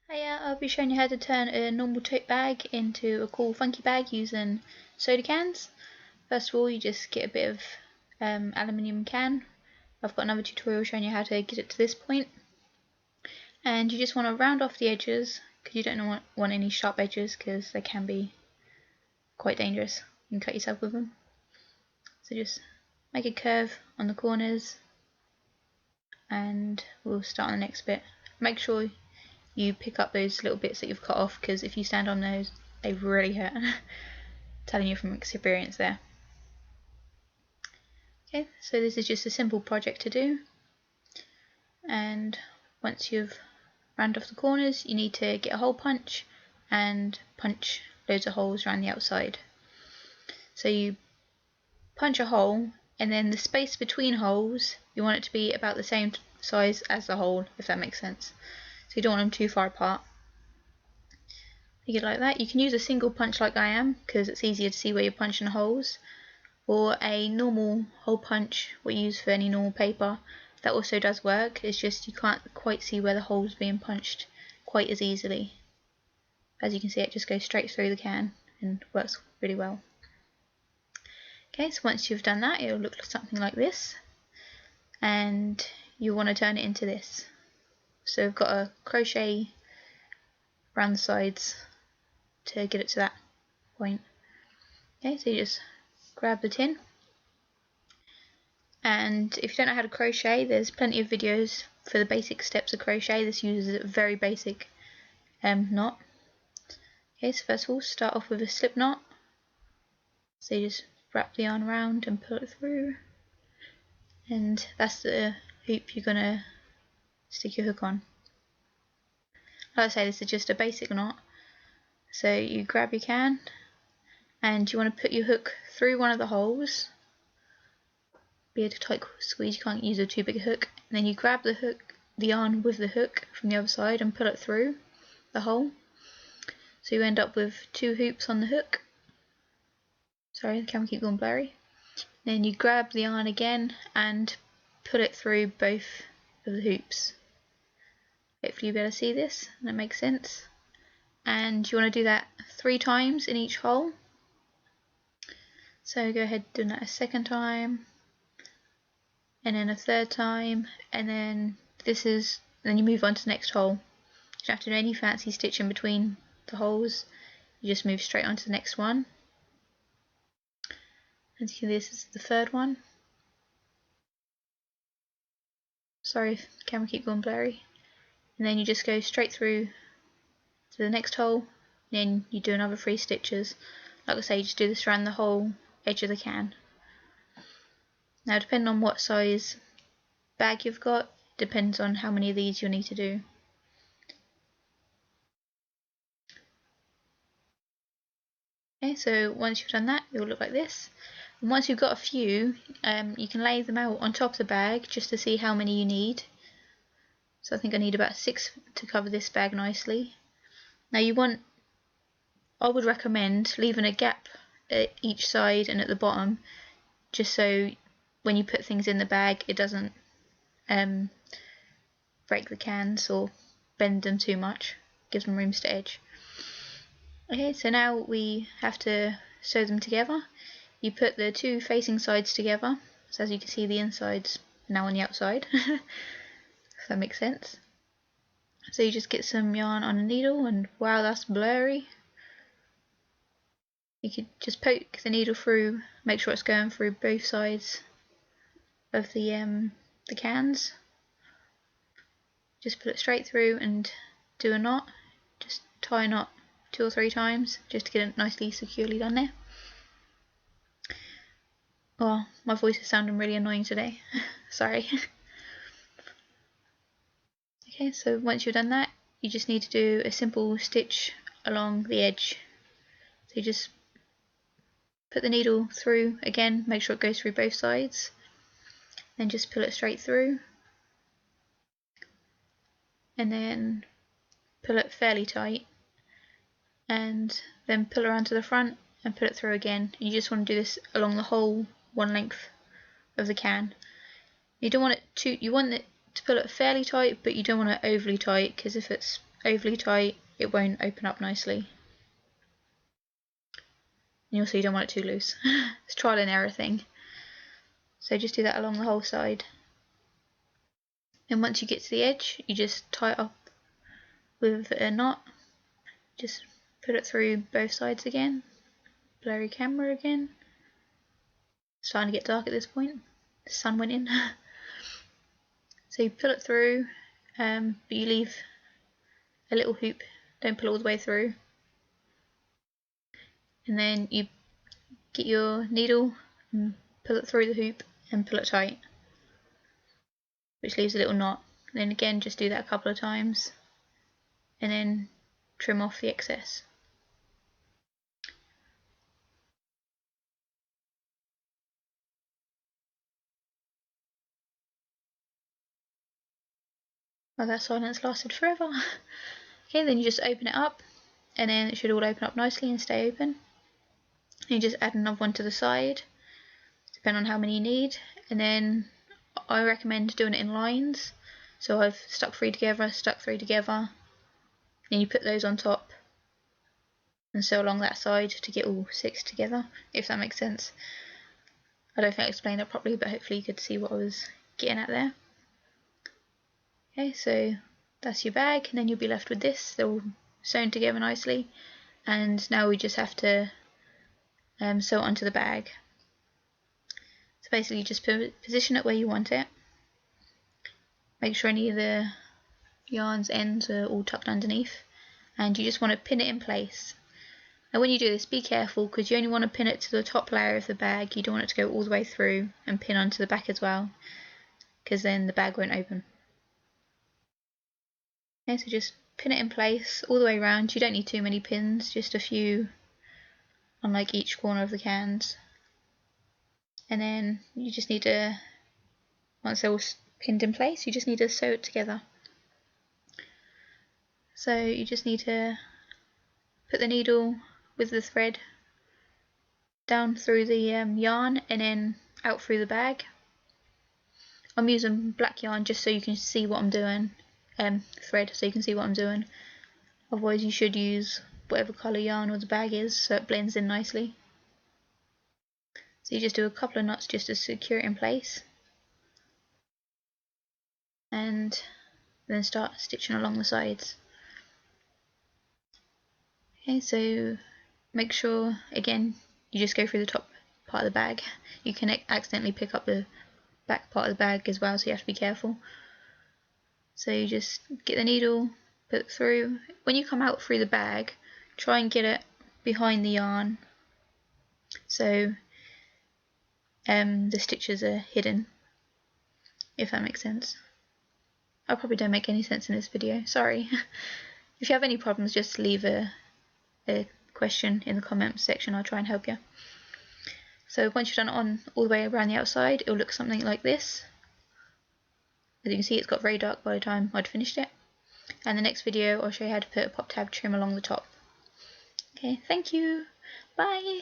Hiya, I'll be showing you how to turn a normal tote bag into a cool funky bag using soda cans. First of all, you just get a bit of aluminium can. I've got another tutorial showing you how to get it to this point. And you just want to round off the edges because you don't want any sharp edges because they can be quite dangerous. You can cut yourself with them. So just make a curve on the corners and we'll start on the next bit. Make sure you pick up those little bits that you've cut off because if you stand on those they really hurt. Telling you from experience there. Okay, so this is just a simple project to do, and once you've round off the corners you need to get a hole punch and punch loads of holes around the outside. So you punch a hole and then the space between holes you want it to be about the same size as the hole, if that makes sense. So you don't want them too far apart. You get it like that. You can use a single punch like I am because it's easier to see where you're punching holes, or a normal hole punch what you use for any normal paper. That also does work, it's just you can't quite see where the hole's being punched quite as easily. As you can see, it just goes straight through the can and works really well. Okay, so once you've done that it'll look something like this, and you want to turn it into this. So we've got a crochet around the sides to get it to that point. Okay, so you just grab the tin, and if you don't know how to crochet, there's plenty of videos for the basic steps of crochet. This uses a very basic knot. Okay, so first of all start off with a slip knot. So you just wrap the yarn around and pull it through, and that's the hoop you're gonna stick your hook on. Like I say, this is just a basic knot. So you grab your can and you want to put your hook through one of the holes. Be a tight squeeze, you can't use a too big a hook. And then you grab the hook, the yarn with the hook from the other side and pull it through the hole. So you end up with two hoops on the hook. Sorry, the camera keeps going blurry. Then you grab the yarn again and pull it through both of the hoops. Hopefully you'll be able to see this, and that makes sense. And you want to do that 3 times in each hole. So go ahead and do that a second time, and then a third time, and then then you move on to the next hole. You don't have to do any fancy stitching between the holes, you just move straight on to the next one. As you can see, this is the third one. Sorry if the camera keeps going blurry. And then you just go straight through to the next hole, and then you do another 3 stitches. Like I say, you just do this around the whole edge of the can. Now depending on what size bag you've got, depends on how many of these you'll need to do. Okay, so once you've done that, it will look like this. And once you've got a few, you can lay them out on top of the bag just to see how many you need. So I think I need about 6 to cover this bag nicely. Now I would recommend leaving a gap at each side and at the bottom, just so when you put things in the bag it doesn't break the cans or bend them too much, gives them room to edge. Okay, so now we have to sew them together. You put the 2 facing sides together, so as you can see the inside's now on the outside. If that makes sense. So you just get some yarn on a needle, and wow, that's blurry. You could just poke the needle through, make sure it's going through both sides of the cans. Just put it straight through and do a knot. Just tie a knot 2 or 3 times just to get it nicely securely done there. Oh, my voice is sounding really annoying today. Sorry. Okay, so once you've done that, you just need to do a simple stitch along the edge. So you just put the needle through again, make sure it goes through both sides, then just pull it straight through, and then pull it fairly tight, and then pull around to the front and put it through again. And you just want to do this along the whole one length of the can. You don't want it to, you want it to pull it fairly tight, but you don't want it overly tight, because if it's overly tight, it won't open up nicely. And also you don't want it too loose. It's trial and error thing. So just do that along the whole side. And once you get to the edge, you just tie it up with a knot. Just put it through both sides again. Blurry camera again. It's starting to get dark at this point. The sun went in. So you pull it through, but you leave a little hoop. Don't pull all the way through. And then you get your needle and pull it through the hoop and pull it tight, which leaves a little knot. And then again, just do that a couple of times, and then trim off the excess. Well, that silence lasted forever. Okay, then you just open it up, and then it should all open up nicely and stay open. You just add another one to the side, depending on how many you need, and then I recommend doing it in lines. So I've stuck 3 together, stuck 3 together, then you put those on top and sew along that side to get all 6 together, if that makes sense. I don't think I explained that properly, but hopefully you could see what I was getting at there. Okay, so that's your bag, and then you'll be left with this. They're all sewn together nicely, and now we just have to sew it onto the bag. So basically, just position it where you want it. Make sure any of the yarn's ends are all tucked underneath, and you just want to pin it in place. Now when you do this, be careful, because you only want to pin it to the top layer of the bag. You don't want it to go all the way through and pin onto the back as well, because then the bag won't open. Okay, so just pin it in place all the way around. You don't need too many pins, just a few on like each corner of the cans. And then you just need to, once they're all pinned in place, you just need to sew it together. So you just need to put the needle with the thread down through the yarn and then out through the bag. I'm using black yarn just so you can see what I'm doing, thread so you can see what I'm doing. Otherwise you should use whatever colour yarn or the bag is so it blends in nicely. So you just do a couple of knots just to secure it in place, and then start stitching along the sides. Okay, so make sure, again, you just go through the top part of the bag. You can accidentally pick up the back part of the bag as well, so you have to be careful. So you just get the needle, put it through. When you come out through the bag, try and get it behind the yarn so the stitches are hidden, if that makes sense. I probably don't make any sense in this video, sorry. If you have any problems, just leave a question in the comments section. I'll try and help you. So once you've done it on all the way around the outside, it'll look something like this. As you can see, it's got very dark by the time I'd finished it. And the next video I'll show you how to put a pop tab trim along the top. Okay, thank you, bye!